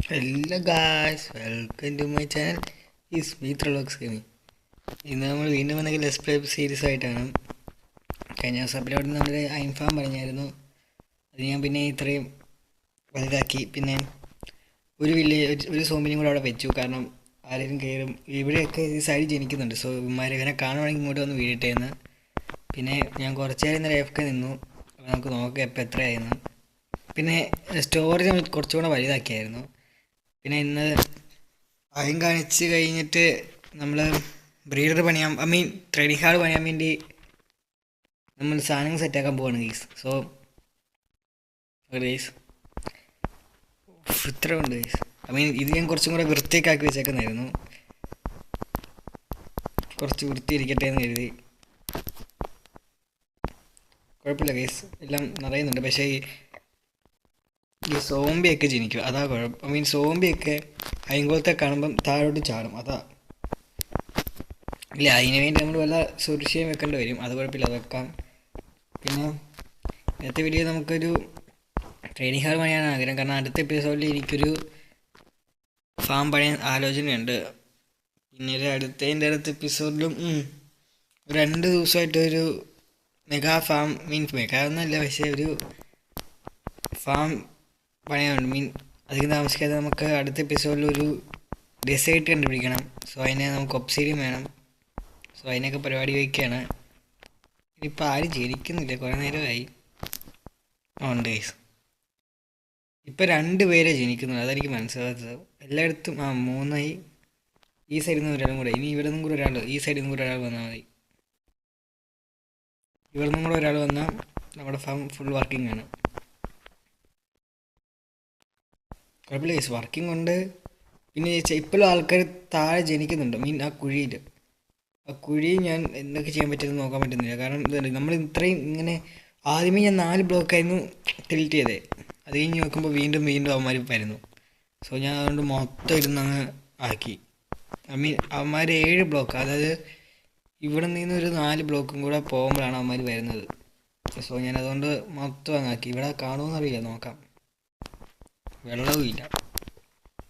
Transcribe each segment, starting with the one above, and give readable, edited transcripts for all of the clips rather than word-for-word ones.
Hello guys, welcome to my channel is Mithra vlogs gaming. ഇന്ന് നമ്മൾ വീണ്ടും വന്നെങ്കിൽ ലെറ്റ്സ് പ്ലേ സീരീസ് ആയിട്ടാണ്. കഴിഞ്ഞ ദിവസം അപ്ലോഡ് നമ്മൾ അയിൻഫാം പറഞ്ഞായിരുന്നു. അത് ഞാൻ പിന്നെ ഇത്രയും വലുതാക്കി. പിന്നെ ഒരു സോമ്പിനും കൂടെ അവിടെ വെച്ചു, കാരണം ആരെങ്കിലും കയറും. ഇവിടെയൊക്കെ ഈ സൈഡ് ജനിക്കുന്നുണ്ട്. സോ ഇവരെ കാണുവാണെങ്കിൽ ഇങ്ങോട്ട് വന്ന് വീഴിട്ടേന്ന്. പിന്നെ ഞാൻ കുറച്ച് നേരം ഇന്നലെ എഫ് നിന്നു. നമുക്ക് നോക്കാം എപ്പോൾ എത്രയായിരുന്നു. പിന്നെ സ്റ്റോറേജ് നമ്മൾ കുറച്ചുകൂടെ വലുതാക്കിയായിരുന്നു. പിന്നെ ഇന്ന് അയം കാണിച്ച് കഴിഞ്ഞിട്ട് നമ്മൾ ബ്രീഡർ പണിയാൻ ട്രേഡിംഗ് ഹാൾ പണിയാൻ വേണ്ടി നമ്മൾ സാധനങ്ങൾ സെറ്റാക്കാൻ പോവാണ് ഗീസ്. സോ ഗീസ് ഇത്ര ഉണ്ട് ഗീസ്. ഇത് ഞാൻ കുറച്ചും കൂടെ വൃത്തിയൊക്കെ ആക്കി വെച്ചേക്കുന്നതായിരുന്നു. കുറച്ച് വൃത്തിയിരിക്കട്ടെ എന്ന് കരുതി. കുഴപ്പമില്ല ഗീസ്, എല്ലാം നിറയുന്നുണ്ട്. പക്ഷേ ഈ സോംബിയൊക്കെ ജനിക്കും, അതാ കുഴപ്പം. സോംബിയൊക്കെ അയങ്കോളത്തെ കാണുമ്പം താഴോട്ട് ചാടും, അതാ. ഇല്ല, അതിന് വേണ്ടി നമ്മൾ വല്ല സുരക്ഷയും വെക്കേണ്ടി വരും. അത് കുഴപ്പമില്ല, വെക്കാം. പിന്നെ ഇന്നത്തെ വീഡിയോ നമുക്കൊരു ട്രെയിനിങ് ഹാൾ പണിയാൻ ആഗ്രഹം. കാരണം അടുത്ത എപ്പിസോഡിൽ എനിക്കൊരു ഫാം പണിയാൻ ആലോചനയുണ്ട്. പിന്നെ അടുത്ത എപ്പിസോഡിലും 2 ദിവസമായിട്ടൊരു മെഗാ ഫാം, മെഗാ ഒന്നുമല്ല, പക്ഷേ ഒരു ഫാം പണിയാനുണ്ട്. അധികം താമസിക്കാതെ നമുക്ക് അടുത്ത എപ്പിസോഡിൽ ഒരു ഡെസേർട്ട് കണ്ടുപിടിക്കണം. സോ അതിന് നമുക്ക് ഒബ്സിഡിയൻ വേണം. സോ അതിനൊക്കെ പരിപാടി വയ്ക്കുകയാണ്. ഇനിയിപ്പോൾ ആരും ജനിക്കുന്നില്ല, കുറേ നേരമായി. ഉണ്ട് ഗൈസ്, ഇപ്പം 2 പേരെ ജനിക്കുന്നുള്ളൂ. അതെനിക്ക് മനസ്സിലാകാത്തത്. എല്ലായിടത്തും 3ആയി. ഈ സൈഡിൽ നിന്ന് ഒരാളും കൂടെ, ഇനി ഇവിടെ നിന്നും കൂടെ ഒരാൾ, ഈ സൈഡിൽ നിന്നും കൂടെ ഒരാൾ വന്നാൽ മതി. ഇവിടെ നിന്നും കൂടെ ഒരാൾ വന്നാൽ നമ്മുടെ ഫാം ഫുൾ വർക്കിംഗ് ആണ്. കുഴപ്പമില്ല ഗൈസ്, വർക്കിംഗ് ഉണ്ട്. പിന്നെ ഇപ്പോഴും ആൾക്കാർ താഴെ ജനിക്കുന്നുണ്ട്. ആ കുഴിയിൽ ഞാൻ എന്തൊക്കെ ചെയ്യാൻ പറ്റുമെന്ന് നോക്കാൻ പറ്റുന്നില്ല. കാരണം ഇതുണ്ട്, നമ്മൾ ഇത്രയും ഇങ്ങനെ ആദ്യമേ ഞാൻ 4 ബ്ലോക്കായിരുന്നു ടിൽറ്റ് ചെയ്തേ. അത് കഴിഞ്ഞ് നോക്കുമ്പോൾ വീണ്ടും അവന്മാർ വരുന്നു. സോ ഞാൻ അതുകൊണ്ട് മൊത്തം ഇരുന്നങ്ങ് ആക്കി. അവന്മാർ 7 ബ്ലോക്ക്, അതായത് ഇവിടെ നിന്നൊരു 4 ബ്ലോക്കും കൂടെ പോകുമ്പോഴാണ് അവന്മാർ വരുന്നത്. സോ ഞാൻ അതുകൊണ്ട് മൊത്തം അങ്ങ് ആക്കി. ഇവിടെ കാണുമെന്നറിയില്ല, നോക്കാം. വെള്ളവും ഇല്ല.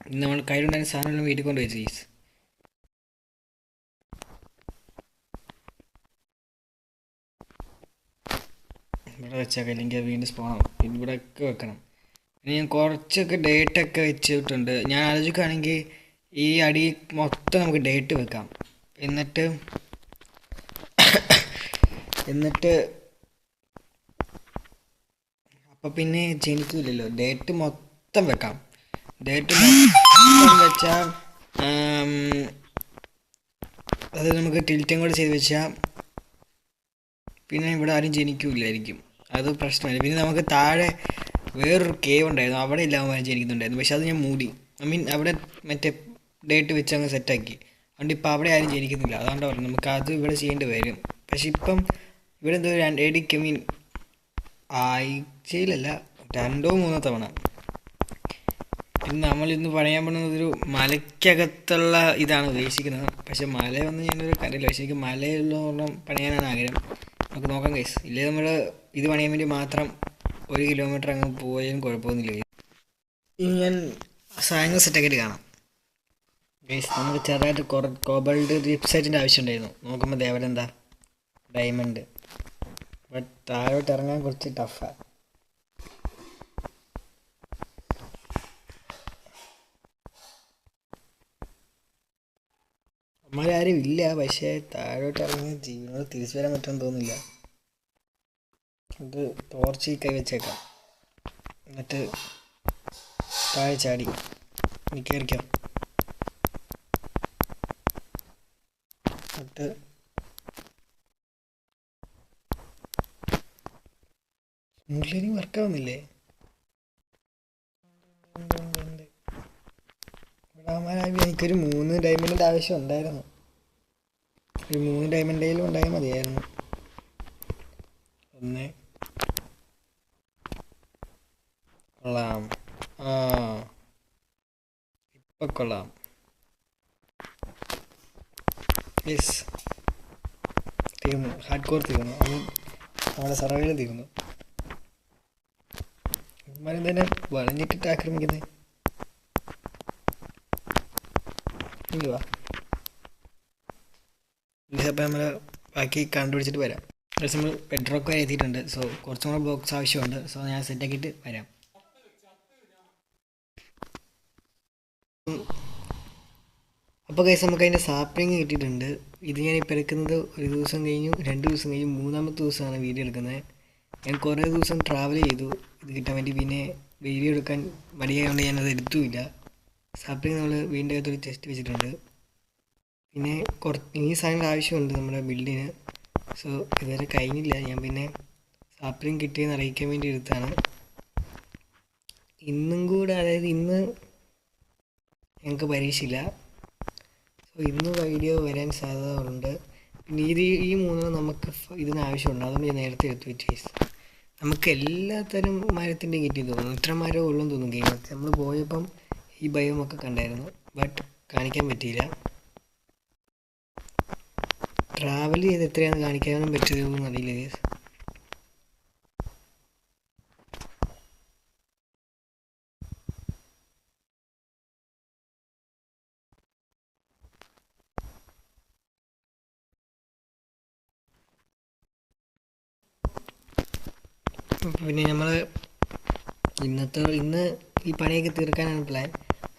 ഇന്ന് നമ്മൾ കയ്യിലുണ്ടായിരുന്ന സാധനമെല്ലാം വീട്ടിൽ കൊണ്ട് വെച്ച് ഗീസ്. ഇവിടെ വെച്ചേക്കാം, അല്ലെങ്കിൽ വീണ്ടും സ്പോണം. ഇവിടെയൊക്കെ വെക്കണം. പിന്നെ ഞാൻ കുറച്ചൊക്കെ ഡേറ്റൊക്കെ വെച്ചിട്ടുണ്ട്. ഞാൻ ആലോചിക്കുകയാണെങ്കിൽ ഈ അടി മൊത്തം നമുക്ക് ഡേറ്റ് വെക്കാം. എന്നിട്ട് അപ്പം പിന്നെ ജനിക്കില്ലല്ലോ. ഡേറ്റ് മൊത്തം വെക്കാം. ഡേറ്റ് മൊത്തം വെച്ചാൽ അത് നമുക്ക് ടിൽറ്റും കൂടെ ചെയ്ത് വെച്ചാൽ പിന്നെ ഇവിടെ ആരും ജനിക്കില്ലായിരിക്കും. അത് പ്രശ്നമില്ല. പിന്നെ നമുക്ക് താഴെ വേറൊരു കേവ് ഉണ്ടായിരുന്നു, അവിടെ എല്ലാവരും ജനിക്കുന്നുണ്ടായിരുന്നു. പക്ഷെ അത് ഞാൻ മൂടി. അവിടെ മറ്റേ ഡേറ്റ് വെച്ച് അങ്ങ് സെറ്റാക്കി. അതുകൊണ്ട് ഇപ്പം അവിടെ ആരും ജനിക്കുന്നില്ല. അതുകൊണ്ട് പറഞ്ഞു നമുക്ക് അത് ഇവിടെ ചെയ്യേണ്ടി വരും. പക്ഷെ ഇപ്പം ഇവിടെ എന്തോ ആഴ്ചയിലല്ല 2 or 3 തവണ. പിന്നെ നമ്മളിന്ന് പണിയാൻ പോകുന്നത് ഒരു മലയ്ക്കകത്തുള്ള ഇതാണ് ഉദ്ദേശിക്കുന്നത്. പക്ഷെ മലയൊന്നും ഞാനൊരു കണ്ടില്ല. പക്ഷെ എനിക്ക് മലയുള്ള പണിയാനാണ് ആഗ്രഹം. നമുക്ക് നോക്കാം ഗൈസ്. ഇല്ലേ നമ്മൾ ഇത് പണിയാൻ വേണ്ടി മാത്രം 1 കിലോമീറ്റർ അങ്ങ് പോയാലും കുഴപ്പമൊന്നുമില്ല. ഇനി ഞാൻ സാധനങ്ങൾ സെറ്റാക്കിയിട്ട് കാണാം ഗൈസ്. നമുക്ക് ചെറുതായിട്ട് കോബൾഡ് വെബ്സൈറ്റിൻ്റെ ആവശ്യമുണ്ടായിരുന്നു. നോക്കുമ്പോൾ ദേവടെ എന്താ ഡയമണ്ട്. ബട്ട് താഴോട്ട് ഇറങ്ങാൻ കുറച്ച് ടഫാണ്. അമ്മമാരും ഇല്ല. പക്ഷേ താഴോട്ട് ഇറങ്ങി ജീവനോട് തിരിച്ചു വരാൻ പറ്റുമെന്ന് തോന്നുന്നില്ല. അത് ടോർച്ച് കൈ വെച്ചേക്കാം. എന്നിട്ട് താഴെ ചാടി കയറിക്കാം. എന്നിട്ട് സ്മൂത്ത്ലി വർക്കാവുന്നില്ലേ? എനിക്കൊരു 3 ഡയമണ്ടിൻ്റെ ആവശ്യം ഉണ്ടായിരുന്നു. ഒരു 3 ഡയമണ്ടിലും ഉണ്ടായാൽ മതിയായിരുന്നു. 1 കൊള്ളാം. ഇപ്പം കൊള്ളാം. യെസ്, തീർന്നു. ഹാർഡ് കോർ തീർന്നു. നമ്മുടെ സർവൈവൽ തീർന്നു. ഇവന്മാരെന്തിനാ വളഞ്ഞിട്ടിട്ട് ആക്രമിക്കുന്നത്? ക്രാഫ്റ്റിംഗ് വാ. അപ്പോൾ നമ്മൾ ബാക്കി കണ്ടുപിടിച്ചിട്ട് വരാം. നമ്മൾ ബെഡ്റോക്ക് വരെ എത്തിയിട്ടുണ്ട്. സോ കുറച്ചും കൂടെ ബ്ലോക്സ് ആവശ്യമുണ്ട്. സോ ഞാൻ സെറ്റാക്കിയിട്ട് വരാം. അപ്പോൾ ഗൈസ് നമുക്ക് അതിൻ്റെ സാപ്ലിങ് കിട്ടിയിട്ടുണ്ട്. ഇത് ഞാനിപ്പോൾ എടുക്കുന്നത് ഒരു ദിവസം കഴിഞ്ഞു, 2 ദിവസം കഴിഞ്ഞു, 3ാമത്തെ ദിവസമാണ് വീഡിയോ എടുക്കുന്നത്. ഞാൻ കുറേ ദിവസം ട്രാവൽ ചെയ്തു ഇത് കിട്ടാൻ വേണ്ടി. പിന്നെ വീഡിയോ എടുക്കാൻ മടിയായതുകൊണ്ട് ഞാനത് എടുത്തുമില്ല. സാപ്ലിങ് നമ്മൾ വീടിൻ്റെ അകത്തൊരു ചെസ്റ്റ് വെച്ചിട്ടുണ്ട്. പിന്നെ ഈ സാധനങ്ങൾ ആവശ്യമുണ്ട് നമ്മുടെ ബിൽഡിന്. സോ ഇതുവരെ കഴിഞ്ഞില്ല. ഞാൻ പിന്നെ സാപ്ലിങ് കിട്ടിയെന്ന് അറിയിക്കാൻ വേണ്ടി എടുത്താണ്. ഇന്നും കൂടെ, അതായത് ഇന്ന് ഞങ്ങൾക്ക് പരീക്ഷയില്ല. സോ ഇന്ന് വീഡിയോ വരാൻ സാധ്യതകളുണ്ട്. പിന്നെ ഈ 3 നമുക്ക് ഇതിന് ആവശ്യമുണ്ട്. അതുകൊണ്ട് ഞാൻ നേരത്തെ എടുത്തു വെച്ചു. നമുക്ക് എല്ലാത്തരം മരത്തിൻ്റെയും കിട്ടി തോന്നുന്നു. ഇത്ര മരം ഉള്ളെന്ന് തോന്നുന്നു ഗെയിമൊക്കെ. നമ്മൾ പോയപ്പം ഈ ബയോമൊക്കെ കണ്ടായിരുന്നു, ബട്ട് കാണിക്കാൻ പറ്റിയില്ല. ട്രാവൽ ചെയ്ത് എത്രയാണ് കാണിക്കാനും പറ്റുമെന്ന് അറിയില്ല ഗൈസ്. പിന്നെ നമ്മൾ ഇന്ന് ഈ പണിയൊക്കെ തീർക്കാനാണ് പ്ലാൻ.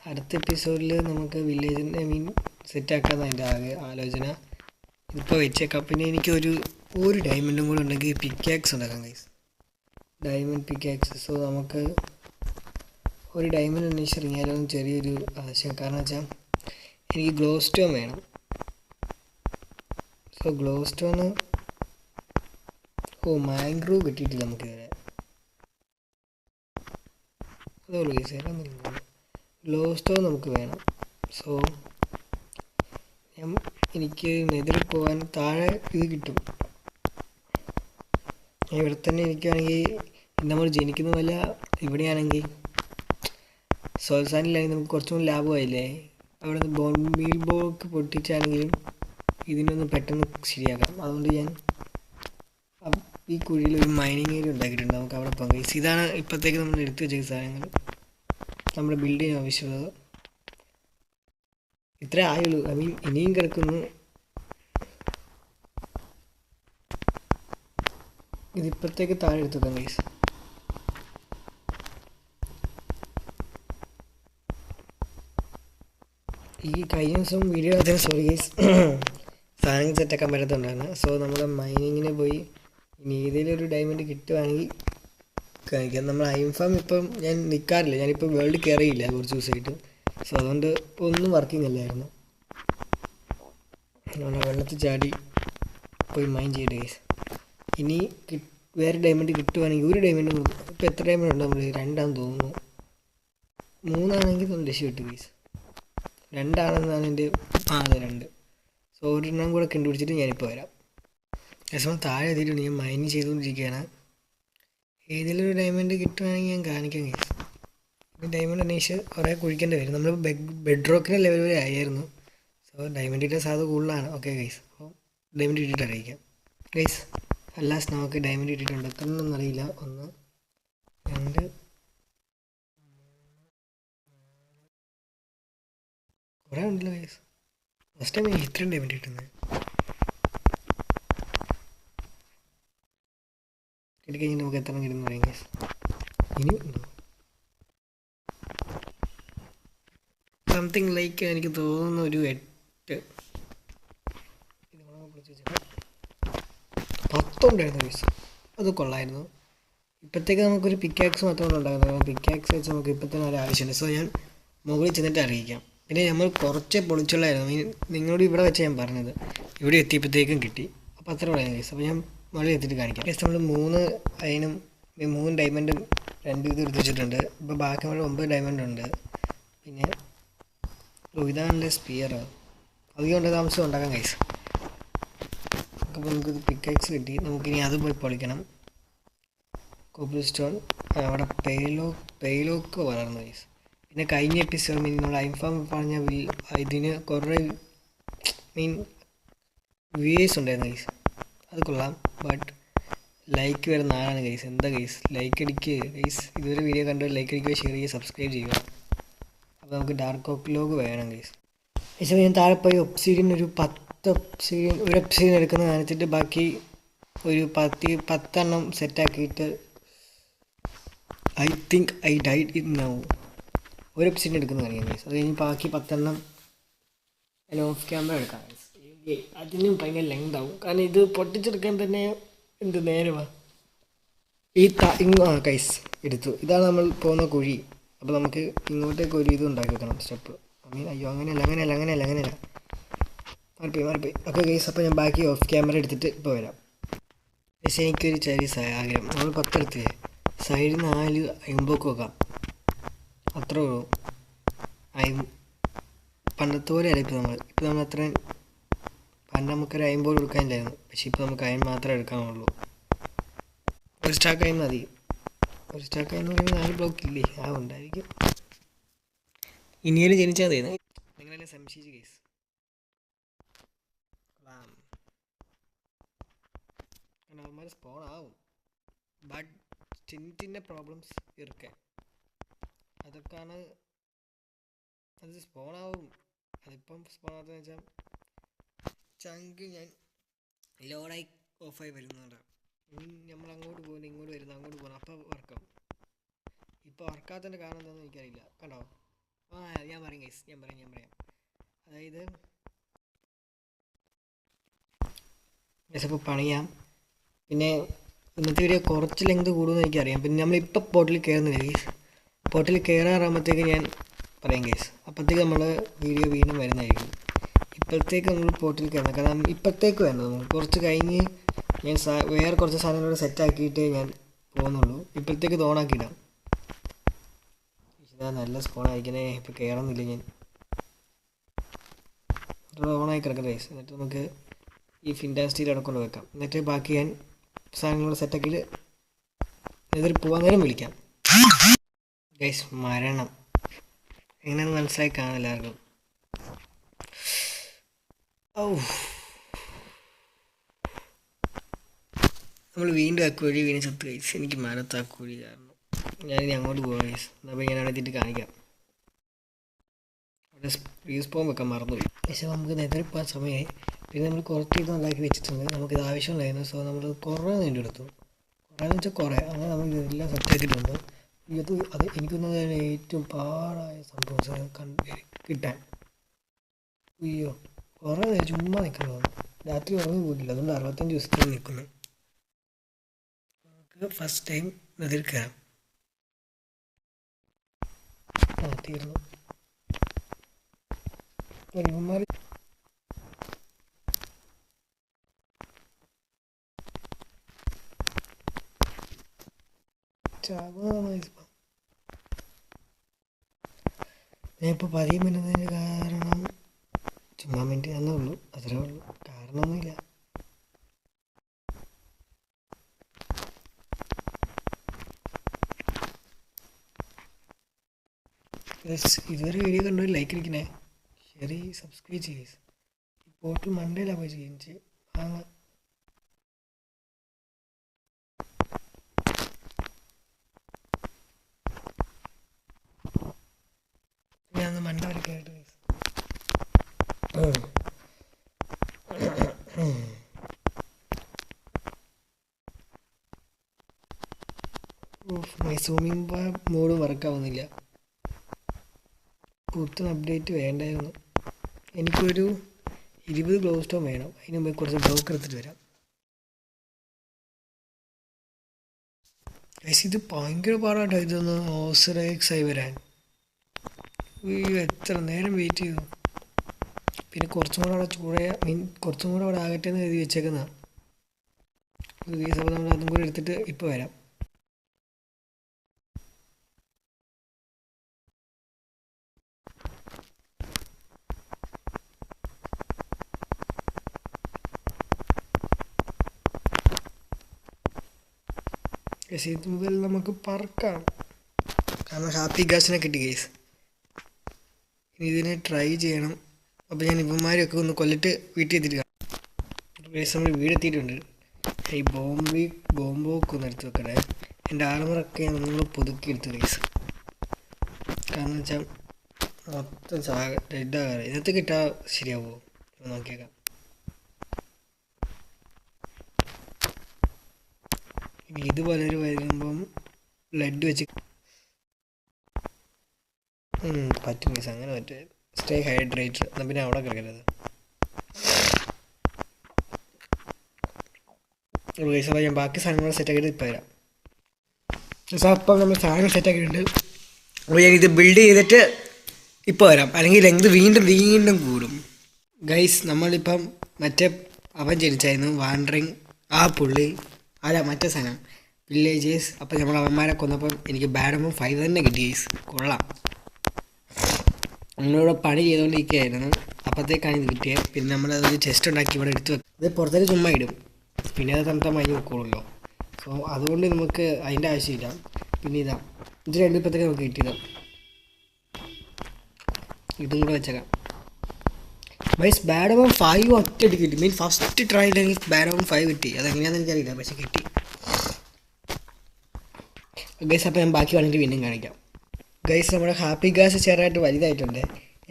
അടുത്ത എപ്പിസോഡിൽ നമുക്ക് വില്ലേജിൻ്റെ സെറ്റാക്കാമെന്ന് അതിൻ്റെ ആലോചന. ഇപ്പോൾ വെച്ചേക്കാം. പിന്നെ എനിക്ക് ഒരു ഡയമണ്ടും കൂടെ ഉണ്ടെങ്കിൽ പിക്കാക്സ് ഉണ്ടാക്കാം ഗൈസ്. Diamond pickaxe. സോ നമുക്ക് ഒരു ഡയമണ്ട് അന്വേഷിച്ച് ഇറങ്ങിയാലോ ചെറിയൊരു ആശയം. കാരണം വെച്ചാൽ എനിക്ക് ഗ്ലോ സ്റ്റോൺ വേണം. സോ ഗ്ലോ സ്റ്റോണ് മാംഗ്രൂവ് കിട്ടിയിട്ടില്ല നമുക്കിതുവരെ. അതുള്ളൂ ഗൈസ്, വേറൊന്നുമില്ല. ഗ്ലോ സ്റ്റോൺ നമുക്ക് വേണം. സോ എനിക്ക് നെതിരിൽ പോകാൻ താഴെ ഇത് കിട്ടും. ഇവിടെ തന്നെ ഇരിക്കുകയാണെങ്കിൽ നമ്മൾ ജനിക്കുന്നതല്ല. ഇവിടെയാണെങ്കിൽ സോൾസാനിലാണെങ്കിൽ നമുക്ക് കുറച്ചും കൂടി ലാഭമായില്ലേ. അവിടെ നിന്ന് ബോൺമീൽ ബ്ലോക്ക് പൊട്ടിച്ചാണെങ്കിലും ഇതിനൊന്ന് പെട്ടെന്ന് ശരിയാക്കാം. അതുകൊണ്ട് ഞാൻ ഈ കുഴിയിൽ ഒരു മൈനിങ് ഏരിയ ഉണ്ടാക്കിയിട്ടുണ്ട്. നമുക്ക് അവിടെ പോകാം ഗൈസ്. ഇതാണ് ഇപ്പോഴത്തേക്ക് നമ്മൾ എടുത്തു വെച്ച സാധനങ്ങൾ, നമ്മുടെ ബിൽഡിങ്ങിന് ആവശ്യമുള്ളത്. ഇത്രേ ആയുള്ളൂ. ഇനിയും കിടക്കുന്നു. ഇതിപ്പോഴത്തേക്ക് താഴെ എടുത്തു വെക്കാം ഗൈസ്. ഈ കഴിഞ്ഞ ദിവസം വീഡിയോ അതിന് സോറി ഗൈസ്, സാധനങ്ങൾ സെറ്റാക്കാൻ പറ്റാത്തതുകൊണ്ടാണ്. സോ നമ്മൾ മൈനിങ്ങിന് പോയി ഇനി ഏതെങ്കിലും ഒരു ഡയമണ്ട് കിട്ടുവാണെങ്കിൽ കാണിക്കാം. നമ്മൾ ഐംഫാം ഇപ്പം ഞാൻ നിൽക്കാറില്ല. ഞാനിപ്പോൾ വേൾഡ് കയറിയില്ല കുറച്ച് ദിവസമായിട്ട്. സോ അതുകൊണ്ട് ഇപ്പോൾ ഒന്നും വർക്കിംഗ് അല്ലായിരുന്നു. നമ്മൾ വെള്ളത്തിൽ ചാടി പോയി മൈൻ ചെയ്യട്ടെ ഗൈസ്. ഇനി വേറെ ഡയമണ്ട് കിട്ടുവാണെങ്കിൽ ഒരു ഡയമണ്ട്. ഇപ്പോൾ എത്ര ഡയമണ്ട് ഉണ്ട് നമ്മൾ? 2 തോന്നുന്നു. 3 നമ്മൾ രക്ഷപ്പെട്ടു ഗൈസ്. 2 എൻ്റെ അതെ 2. സോ ഒരെണ്ണം കൂടെ കണ്ടുപിടിച്ചിട്ട് ഞാനിപ്പോൾ വരാം. രസം താഴെ എത്തിയിട്ടുണ്ട്. ഞാൻ മൈനിങ് ചെയ്തുകൊണ്ടിരിക്കുകയാണ്. ഏതെങ്കിലും ഒരു ഡയമണ്ട് കിട്ടുവാണെങ്കിൽ ഞാൻ കാണിക്കാം ഗൈസ്. ഡയമണ്ട് അന്വേഷിച്ച് കുറേ കുഴിക്കേണ്ടി വരും. നമ്മൾ ബെഡ്റോക്കിൻ്റെ ലെവൽ വരെ ആയിരുന്നു. സോ ഡയമണ്ടിൻ്റെ സാധ്യത കൂടുതലാണ്. ഓക്കെ ഗൈസ്, അപ്പോൾ ഡയമണ്ട് ഇട്ടിട്ട് അറിയിക്കാം ഗൈസ്. അല്ലാസ് നമുക്ക് ഡയമണ്ട് ഇട്ടിട്ടുണ്ട്. എത്രയൊന്നും അറിയില്ല. 1 2 കുറേ ഉണ്ടല്ലോ ഗൈസ്. ഫസ്റ്റ് ടൈം ഇത്രയും ഡയമണ്ട് കിട്ടുന്നത്. കിട്ടിക്കഴിഞ്ഞാൽ നമുക്ക് എത്ര കിട്ടുന്നു പറയാം ഗൈസ്. ഇനിയും ഉണ്ടോ സംതിങ് ലൈക്ക് എനിക്ക് തോന്നുന്നു ഒരു 8 10 ഉണ്ടായിരുന്നു ഗൈസ്. അത് കൊള്ളായിരുന്നു. ഇപ്പോഴത്തേക്ക് നമുക്കൊരു പിക്കാക്സ് മാത്രമാണ് ഉണ്ടാകുന്നത്. പിക്കാക്സ് വെച്ച് നമുക്ക് ഇപ്പം തന്നെ ഒരു ആവശ്യമില്ല. സോ ഞാൻ മുകളിൽ ചെന്നിട്ട് അറിയിക്കാം. പിന്നെ നമ്മൾ കുറച്ച് പൊളിച്ചുള്ളായിരുന്നു. നിങ്ങളോട് ഇവിടെ വെച്ച് ഞാൻ പറഞ്ഞത്. ഇവിടെ എത്തിയപ്പോഴത്തേക്കും കിട്ടി. അപ്പോൾ അത്ര പറയാം ഗൈസ്. അപ്പോൾ ഞാൻ മുകളിൽ എത്തിയിട്ട് കാണിക്കാം ഗൈസ്. നമ്മൾ 3 അതിനും 3 ഡയമണ്ടും 2 ഇത് എടുത്ത് വെച്ചിട്ടുണ്ട്. ഇപ്പോൾ ബാക്കി നമ്മൾ 9 ഡയമണ്ട് ഉണ്ട്. പിന്നെ ഇതാണല്ലേ സ്പിയർ. അധികം കൊണ്ട് താമസം ഉണ്ടാക്കാം ഗൈസ്. അപ്പോൾ നമുക്കിത് പിക്കാക്സ് കിട്ടി. നമുക്കിനി അത് പോയി പൊളിക്കണം. കോപ്പിൾ സ്റ്റോൺ അവിടെ പെയിലോക്ക് വളർന്നു ഗൈസ്. പിന്നെ കഴിഞ്ഞ എപ്പിസോഡ് നമ്മൾ ഐംഫാം പറഞ്ഞ ഇതിന് കുറേ വ്യൂവേഴ്സ് ഉണ്ടായിരുന്നു ഗൈസ്. അത് കൊള്ളാം. ബട്ട് ലൈക്ക് വരുന്ന ആളാണ് ഗൈസ്. എന്താ ഗൈസ്, ലൈക്ക് അടിക്കുക ഗൈസ്. ഇതുവരെ വീഡിയോ കണ്ടു ലൈക്ക് അടിക്കുക, ഷെയർ ചെയ്യുക, സബ്സ്ക്രൈബ് ചെയ്യുക. അപ്പോൾ നമുക്ക് ഡാർക്ക് ഓക്ക് ലോഗ് വേണം ഗൈസ്. പക്ഷേ ഞാൻ താഴെ പോയി ഒബ്സിഡിയൻ ഒരു 10 ഒബ്സിഡിയൻ ഒരു ഒബ്സിഡിയൻ എടുക്കുന്ന കാണിച്ചിട്ട് ബാക്കി ഒരു 10 സെറ്റാക്കിയിട്ട് I think I died in now ഒരു ഒബ്സിഡിയൻ എടുക്കുന്ന കാണിക്കാം ഗൈസ്. അത് കഴിഞ്ഞ് ബാക്കി 10 അതിൽ ഓഫ് ക്യാമറ എടുക്കാം ഗൈസ്. അതിനും ഭയങ്കര ലെങ്ത് ആവും കാരണം ഇത് പൊട്ടിച്ചെടുക്കാൻ തന്നെ എന്ത് നേരമാണ്. കൈസ് എടുത്തു. ഇതാണ് നമ്മൾ പോകുന്ന കുഴി. അപ്പോൾ നമുക്ക് ഇങ്ങോട്ടേക്ക് ഒരു ഇത് ഉണ്ടാക്കി വെക്കണം സ്റ്റെപ്പ്. അയ്യോ അങ്ങനെയല്ല മാറിപ്പോയി. ഓക്കെ ഗൈസ്, അപ്പോൾ ഞാൻ ബാക്കി ഓഫ് ക്യാമറ എടുത്തിട്ട് ഇപ്പോൾ വരാം. പക്ഷേ എനിക്കൊരു ചെറിയ ആഗ്രഹം, നമ്മൾ 10 എടുത്തില്ലേ, സൈഡിൽ 4 അയമ്പൊക്കെ വെക്കാം. അത്രേ ഉള്ളൂ. പണ്ടത്തെ പോലെ അല്ല ഇപ്പോൾ നമ്മൾ അത്രയും പണ്ട് നമുക്കൊരു അയമ്പോട് കൊടുക്കാനില്ലായിരുന്നു. പക്ഷേ ഇപ്പോൾ നമുക്ക് അയൻ മാത്രമേ എടുക്കാനുള്ളൂ. ഒരു സ്റ്റാക്ക് അയൻ മതി. ഒരു സ്റ്റാക്ക് അയൻ എന്ന് പറയുമ്പോൾ 4 ബ്ലോക്ക് ഇല്ലേ, ഉണ്ടായിരിക്കും. ഇനിയും ജനിച്ചാൽ മതി. നിങ്ങളെന്നെ സംശയിച്ചു കേസ്. അവന്മാർ സ്പോൺ ആവും, ബട്ട് ചിന്ന പ്രോബ്ലംസ് ഇരിക്കെ അതൊക്കെയാണ്. അത് സ്പോൺ ആവും. അതിപ്പം സ്പോൺ ആകുന്നത് വെച്ചാൽ ചങ്ക് ഞാൻ ലോഡായി ഓഫായി വരുന്നുണ്ട്. നമ്മൾ അങ്ങോട്ട് പോകുന്നു, ഇങ്ങോട്ട് വരുന്നു, അങ്ങോട്ട് പോകുന്നു, അപ്പോൾ വർക്കാവും. ഇപ്പോൾ വർക്കാത്തതിൻ്റെ കാരണം എന്താണെന്ന് എനിക്കറിയില്ല. കണ്ടോ? ഞാൻ പറയാം ഗൈസ്, ഞാൻ പറയാം. അതായത് ഇപ്പോൾ പണിയാം. പിന്നെ ഇന്നത്തെ വീഡിയോ കുറച്ച് ലെങ്ത് കൂടുമെന്ന് എനിക്കറിയാം. പിന്നെ നമ്മളിപ്പോൾ പോർട്ടലിൽ കയറുന്നില്ല ഗൈസ്. പോർട്ടലിൽ കയറാറാകുമ്പോഴത്തേക്ക് ഞാൻ പറയാം ഗൈസ്. അപ്പോഴത്തേക്ക് നമ്മൾ വീഡിയോ വീണ്ടും വരുന്നതായിരിക്കും. ഇപ്പോഴത്തേക്ക് നമ്മൾ പോർട്ടലിൽ കയറണം. കാരണം ഇപ്പോഴത്തേക്ക് വേണം. നമുക്ക് കുറച്ച് കഴിഞ്ഞ് ഞാൻ വേറെ കുറച്ച് സാധനങ്ങളോട് സെറ്റാക്കിയിട്ടേ ഞാൻ പോകുന്നുള്ളൂ. ഇപ്പോഴത്തേക്ക് ഇത് ഓണാക്കിയിടാം. ഇതാ നല്ല സ്പോൺ ആയിരിക്കണേ. ഇപ്പോൾ കയറുന്നില്ല ഞാൻ. ഓണായി കിടക്കട്ടെ ഗൈസ്. എന്നിട്ട് നമുക്ക് ഈ ഫിൻഡാസ്റ്റീൽ അവിടെ കൊണ്ട് വെക്കാം. എന്നിട്ട് ബാക്കി ഞാൻ സാധനങ്ങളോട് സെറ്റാക്കിയിട്ട് എതിർ പോകാൻ നേരം വിളിക്കാം ഗൈസ്. മരണം എങ്ങനെയാണെന്ന് മനസ്സിലായി കാണാം എല്ലാവർക്കും. നമ്മൾ വീണ്ടും ആ കുഴി വീണ്ടും ചത്ത് കഴിച്ചു. എനിക്ക് മരത്ത് ആ കുഴി കാരണം ഞാനിനി അങ്ങോട്ട് പോകാം ഗൈസ്. അപ്പോൾ ഞാൻ അവിടെ എത്തിയിട്ട് കാണിക്കാം. അവിടെ റീസ്പോൺ വെക്കാൻ മറന്നുപോയി. പക്ഷേ നമുക്ക് നെതറിൽ പോകാൻ സമയമായി. പിന്നെ നമ്മൾ കുറച്ച് ഇത് ഉണ്ടാക്കി വെച്ചിട്ടുണ്ട്. നമുക്കിത് ആവശ്യമുണ്ടായിരുന്നു. സോ നമ്മൾ കുറേ വേണ്ടി എടുത്തു. കുറേന്ന് വെച്ചാൽ കുറേ അങ്ങനെ നമ്മൾ ഇതെല്ലാം സെറ്റാക്കിയിട്ടുണ്ട്. അത് എനിക്കൊന്നും ഏറ്റവും പാടായ സംഭവം കിട്ടാൻ. അയ്യോ കുറേ നേരം ചുമ്മാ നിൽക്കണം. രാത്രി ഉറങ്ങി പോയിട്ടില്ല. അതുകൊണ്ട് 65 ദിവസത്തേക്ക് നിൽക്കുന്നു. നമുക്ക് ഫസ്റ്റ് ടൈം നെതിൽ കയറാം. തീർന്നു. ഇവന്മാർ ഞാൻ ഇപ്പോൾ 10 മിനിറ്റിന് കാരണം ചുമ്മാ മിനിറ്റ് തന്നേ ഉള്ളൂ. അത്രേ ഉള്ളൂ, കാരണമൊന്നുമില്ല. ഇതുവരെ വീഡിയോ കണ്ടു ലൈക്ക് അടിക്കണേ, ഷെയർ ചെയ്യ്, സബ്സ്ക്രൈബ് ചെയ്യ്. ഈ പോർട്ടൽ മണ്ടയിലാണ് പോയി ചെയ്യുന്നത്. ഞാൻ മണ്ട വരയ്ക്കായിട്ട് സൂമിംഗ് മോഡ് വർക്കാവുന്നില്ല. പുത്തൻ അപ്ഡേറ്റ് വേണ്ടായിരുന്നു. എനിക്കൊരു 20 ഗ്ലോ സ്റ്റോൺ വേണം. അതിന് മുമ്പ് കുറച്ച് ബ്ലോക്ക് എടുത്തിട്ട് വരാം. പക്ഷേ ഇത് ഭയങ്കര പാടാട്ടോ ഇതൊന്ന് ഓസറേക്സായി വരാൻ. എത്ര നേരം വെയിറ്റ് ചെയ്തു. പിന്നെ കുറച്ചും കൂടെ അവിടെ കുറച്ചും കൂടെ അവിടെ ആകട്ടെ എന്ന് എഴുതി വെച്ചേക്കുന്നതാണ്. അപ്പോൾ നമ്മൾ അതും കൂടി എടുത്തിട്ട് ഇപ്പോൾ വരാം. പക്ഷേ ഇത് മുതൽ നമുക്ക് പറക്കാം. കാരണം ഹാപ്പി ഗാസിനെ കിട്ടി ഗൈസ്. ഇനി ഇതിനെ ട്രൈ ചെയ്യണം. അപ്പോൾ ഞാൻ ഇവന്മാരെയൊക്കെ ഒന്ന് കൊല്ലിട്ട് വീട്ടിൽ എത്തിയിട്ട് കാണാം. ഗൈസ് നമ്മൾ വീടെത്തിയിട്ടുണ്ട്. ഈ ബോംബൊക്കെ ഒന്ന് എടുത്ത് വെക്കട്ടെ. എൻ്റെ ആർമറൊക്കെ നമ്മൾ പുതുക്കി എടുത്തു ഗൈസ്. കാരണം വെച്ചാൽ മൊത്തം റെഡാകാറ്. ഇതിനകത്ത് കിട്ടാൻ ശരിയാവോ നോക്കിയേക്കാം. ഇനി ഇതുപോലെ ഒരു വരുമ്പം ബ്ലഡ് വെച്ച് പറ്റും മീസ്, അങ്ങനെ പറ്റും. Stay hydrate. എന്നാൽ പിന്നെ അവിടെ കിടക്കരുത്. അപ്പോൾ ഞാൻ ബാക്കി സാധനങ്ങൾ സെറ്റാക്കിയിട്ട് ഇപ്പോൾ വരാം. അപ്പം നമ്മൾ സാധനം സെറ്റാക്കിയിട്ടുണ്ട്. അപ്പോൾ ഞാൻ ഇത് ബിൽഡ് ചെയ്തിട്ട് ഇപ്പോൾ വരാം, അല്ലെങ്കിൽ ലെങ്ത് വീണ്ടും വീണ്ടും കൂടും. ഗൈസ് നമ്മളിപ്പം മറ്റേ അവൻ ജനിച്ചായിരുന്നു വാണ്ടറിങ്, ആ പുള്ളി അല്ല മറ്റേ സാധനം വില്ലേജേഴ്സ്. അപ്പം നമ്മൾ അവന്മാരെ കൊന്നപ്പം എനിക്ക് ബാഡമോ 5 തന്നെ കിട്ടി ഗൈസ്. കൊള്ളാം. നമ്മളിവിടെ പണി ചെയ്തുകൊണ്ടിരിക്കുകയായിരുന്നു, അപ്പോഴത്തേക്കാണ് ഇത് കിട്ടിയത്. പിന്നെ നമ്മളതൊരു ചെസ്റ്റ് ഉണ്ടാക്കി ഇവിടെ എടുത്ത് വെക്കും. ഇത് പുറത്തേക്ക് ചുമ്മാ ഇടും, പിന്നെ അത് തണുത്താൽ മഞ്ഞ് വെക്കുള്ളൂ. സോ അതുകൊണ്ട് നമുക്ക് അതിൻ്റെ ആവശ്യമില്ല. പിന്നെ ഇത് രണ്ടും ഇപ്പോഴത്തേക്ക് നമുക്ക് കിട്ടിയത്. ഇതും കൂടെ വെച്ചേക്കാം. മീൻസ് ബാഡമോ 5 ഒറ്റ കിട്ടി. മീൻസ് ഫസ്റ്റ് ട്രൈയിൽ എനിക്ക് ബാഡമോ 5 കിട്ടി. അതെങ്ങനെയാണെന്ന് എനിക്കറിയില്ല, പക്ഷെ കിട്ടി ഗൈസ്. അപ്പോൾ ഞാൻ ബാക്കി വേണമെങ്കിൽ വീണ്ടും കാണിക്കാം. ഗൈസ് നമ്മുടെ ഹാപ്പി ഗ്യാസ് ചെറുതായിട്ട് വലുതായിട്ടുണ്ട്.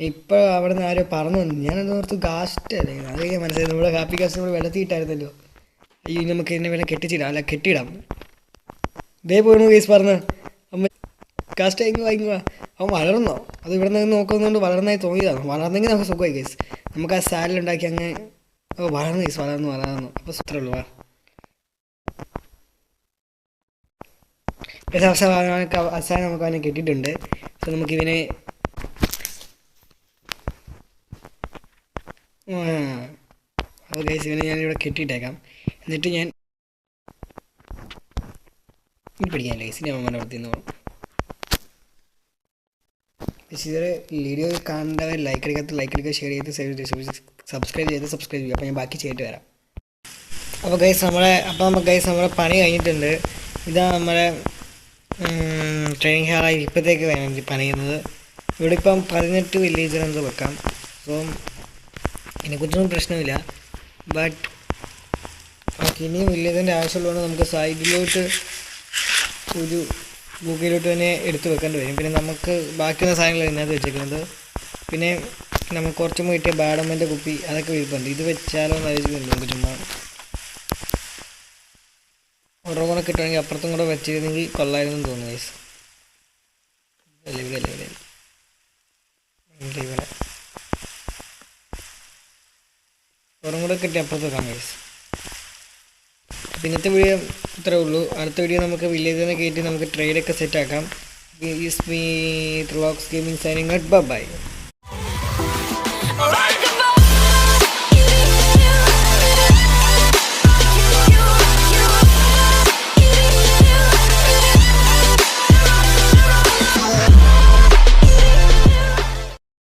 ഇപ്പോൾ അവിടെ നിന്ന് ആരോ പറഞ്ഞു വന്നു, ഞാനത് ഓർത്ത് ഗാസ്റ്റ് അല്ലേ, അത് കഴിഞ്ഞാൽ മനസ്സിലായി നമ്മുടെ ഹാപ്പി ഗ്യാസ് നമ്മൾ വെള്ളത്തിയിട്ടായിരുന്നല്ലോ. അയ്യോ നമുക്ക് എന്നെ വേണം കെട്ടിച്ചിടാം, അല്ല കെട്ടിയിടാം. ഇതേ പോയിരുന്നു ഗൈസ് പറഞ്ഞ്. അമ്മ കാസ്റ്റ് വാങ്ങിക്കുക. അവൻ വളർന്നോ? അത് ഇവിടെ നിന്ന് നോക്കുന്നതുകൊണ്ട് വളർന്നായി തോന്നിയതാണ്. വളർന്നെങ്കിൽ നമുക്ക് സുഖമായി ഗൈസ്. നമുക്ക് ആ സാലഡുണ്ടാക്കി അങ്ങ് വളർന്നു ഗൈസ്, വളർന്നു. അപ്പോൾ സുത്രമുള്ളൂ. അവസാനം നമുക്ക് അവനെ കെട്ടിയിട്ടുണ്ട്. സോ നമുക്കിവനെ അപ്പോൾ ഗൈസ് ഇവനെ ഞാനിവിടെ കെട്ടിയിട്ടേക്കാം. എന്നിട്ട് ഞാൻ ഇനി പഠിക്കാനില്ല ഗൈസ്, ഞാൻ അമ്മേൻ്റെ അടുത്ത് നിന്ന് പോകും. ഇതുവരെ വീഡിയോ കാണേണ്ടവർ ലൈക്ക് അടിക്കുക, ഷെയർ ചെയ്ത് സബ്സ്ക്രൈബ് ചെയ്യുക. അപ്പോൾ ഞാൻ ബാക്കി ചെയ്തിട്ട് വരാം. അപ്പോൾ ഗൈസ് നമ്മുടെ പണി കഴിഞ്ഞിട്ടുണ്ട്. ഇതാ നമ്മുടെ ട്രെയിനിങ് ഹാളായി ഇപ്പോഴത്തേക്ക് വേണം പണിയുന്നത്. ഇവിടെ ഇപ്പം 18 വില്ലേജർ എന്തോ വെക്കാം. സോ ഇതിനെക്കുറിച്ചൊന്നും പ്രശ്നമില്ല. ബട്ട് ഇനിയും വില്ലേജിൻ്റെ ആവശ്യമുള്ളതുകൊണ്ട് നമുക്ക് സൈഡിലോട്ട് ഒരു ഗൂഗിളിലോട്ട് തന്നെ എടുത്ത് വെക്കേണ്ടി വരും. പിന്നെ നമുക്ക് ബാക്കിയുള്ള സാധനങ്ങൾ ഇതിനകത്ത് വെച്ചേക്കുന്നത്. പിന്നെ നമുക്ക് കുറച്ചും കിട്ടിയ ബാഡമ്മൻ്റെ കുപ്പി അതൊക്കെ വിരിപ്പുണ്ട്. ഇത് വെച്ചാലോ എന്ന് ആലോചിക്കുന്നുണ്ട്. നമുക്ക് ചുമ്മാ ഓരോ കൂടെ കിട്ടുകയാണെങ്കിൽ അപ്പുറത്തും കൂടെ വെച്ചിരുന്നെങ്കിൽ കൊള്ളായിരുന്നു തോന്നുന്നു ഗൈസ്. ഓരോ കൂടെ കിട്ടി അപ്പുറത്ത് വെക്കാം ഗൈസ്. ഇന്നത്തെ വീഡിയോ ഇത്രേ ഉള്ളൂ. അടുത്ത വീഡിയോ നമുക്ക് വില്ലേജിൽ നിന്ന് കയറ്റി നമുക്ക് ട്രേഡൊക്കെ സെറ്റാക്കാം. Is me Thrilox gaming signing out. By.